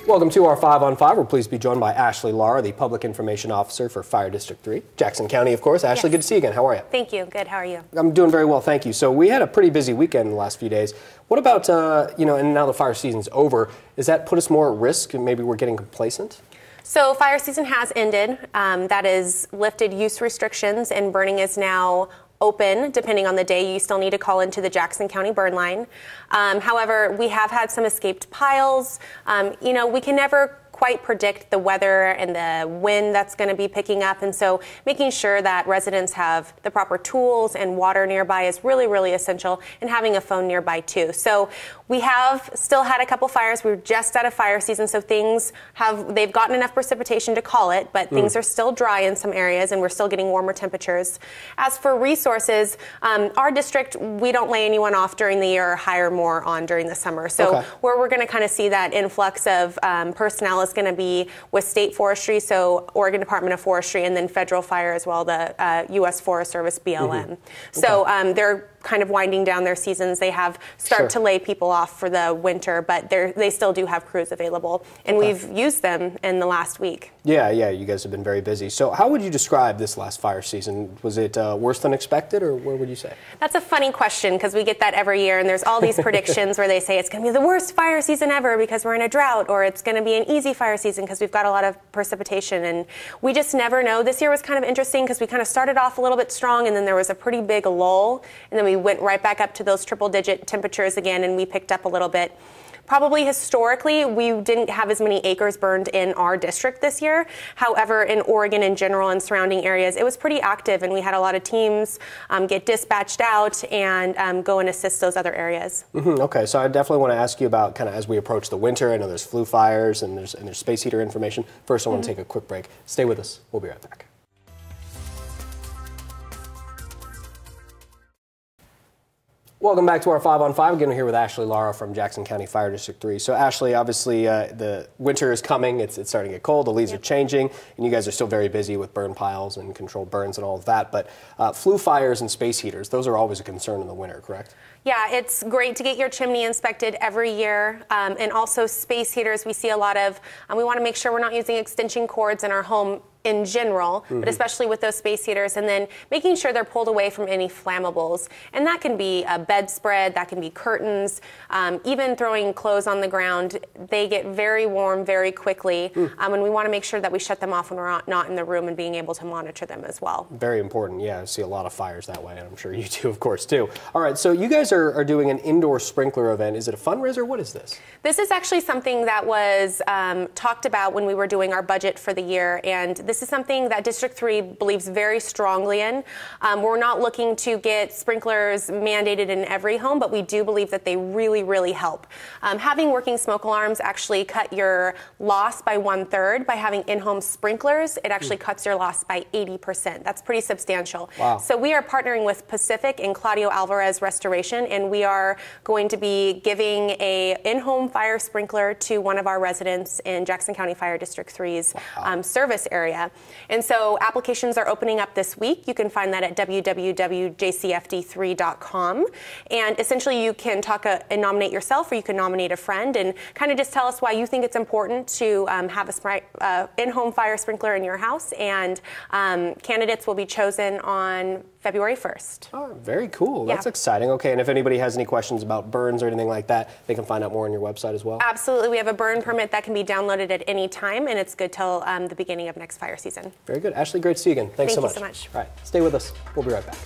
Welcome to our 5 on 5. We're pleased to be joined by Ashley Lara, the Public Information Officer for Fire District 3, Jackson County, of course. Ashley, Good to see you again. How are you? Thank you. Good. How are you? I'm doing very well, thank you. So we had a pretty busy weekend in the last few days. What about, and now the fire season's over, does that put us more at risk and maybe we're getting complacent? So fire season has ended. That is lifted use restrictions, and burning is now open. Depending on the day, you still need to call into the Jackson County burn line. However, we have had some escaped piles. We can never quite predict the weather and the wind that's going to be picking up, and so making sure that residents have the proper tools and water nearby is really, really essential, and having a phone nearby too. So we have still had a couple fires. We're just out of fire season, so they've gotten enough precipitation to call it, but things are still dry in some areas, and we're still getting warmer temperatures. As for resources, our district, we don't lay anyone off during the year or hire more on during the summer. So where we're going to kind of see that influx of personnel is going to be with state forestry, so Oregon Department of Forestry, and then federal fire as well, the U.S. Forest Service, BLM. So they're kind of winding down their seasons. They have started to lay people off for the winter, but they still do have crews available, and we've used them in the last week. Yeah, you guys have been very busy. So how would you describe this last fire season? Was it worse than expected, or what would you say? That's a funny question, because we get that every year, and there's all these predictions where they say it's going to be the worst fire season ever because we're in a drought, or it's going to be an easy fire season because we've got a lot of precipitation, and we just never know. This year was kind of interesting because we kind of started off a little bit strong, and then there was a pretty big lull, and then we went right back up to those triple-digit temperatures again, and we picked up a little bit. Probably historically, we didn't have as many acres burned in our district this year. However, in Oregon in general and surrounding areas, it was pretty active, and we had a lot of teams get dispatched out and go and assist those other areas. Okay, so I definitely want to ask you about kind of as we approach the winter. I know there's flue fires and there's space heater information. First, I want to take a quick break. Stay with us. We'll be right back. Welcome back to our 5 on 5. Again, we're here with Ashley Lara from Jackson County Fire District 3. So Ashley, obviously the winter is coming. It's starting to get cold. The leaves are changing, and you guys are still very busy with burn piles and controlled burns and all of that. But flue fires and space heaters, those are always a concern in the winter, correct? Yeah, it's great to get your chimney inspected every year, and also space heaters. We see a lot of, we want to make sure we're not using extension cords in our home in general, but especially with those space heaters, and then making sure they're pulled away from any flammables. And that can be a bedspread, that can be curtains, even throwing clothes on the ground. They get very warm very quickly, and we want to make sure that we shut them off when we're not in the room, and being able to monitor them as well. Very important. Yeah, I see a lot of fires that way, and I'm sure you do, of course, too. All right, so you guys are doing an indoor sprinkler event. Is it a fundraiser? What is this? This is actually something that was talked about when we were doing our budget for the year, and this is something that District 3 believes very strongly in. We're not looking to get sprinklers mandated in every home, but we do believe that they really, really help. Having working smoke alarms actually cut your loss by 1/3. By having in-home sprinklers, it actually cuts your loss by 80%. That's pretty substantial. Wow. So we are partnering with Pacific and Claudio Alvarez Restoration, and we are going to be giving a in-home fire sprinkler to one of our residents in Jackson County Fire District 3's service area. And so applications are opening up this week. You can find that at www.jcfd3.com. And essentially you can and nominate yourself, or you can nominate a friend, and kind of just tell us why you think it's important to have a in-home fire sprinkler in your house. And candidates will be chosen on February 1st. Oh, very cool. That's exciting. Okay, and if anybody has any questions about burns or anything like that, they can find out more on your website as well? Absolutely. We have a burn permit that can be downloaded at any time, and it's good till the beginning of next fire season. Very good. Ashley, great to see you again. Thanks so much. Thank you so much. All right, stay with us. We'll be right back.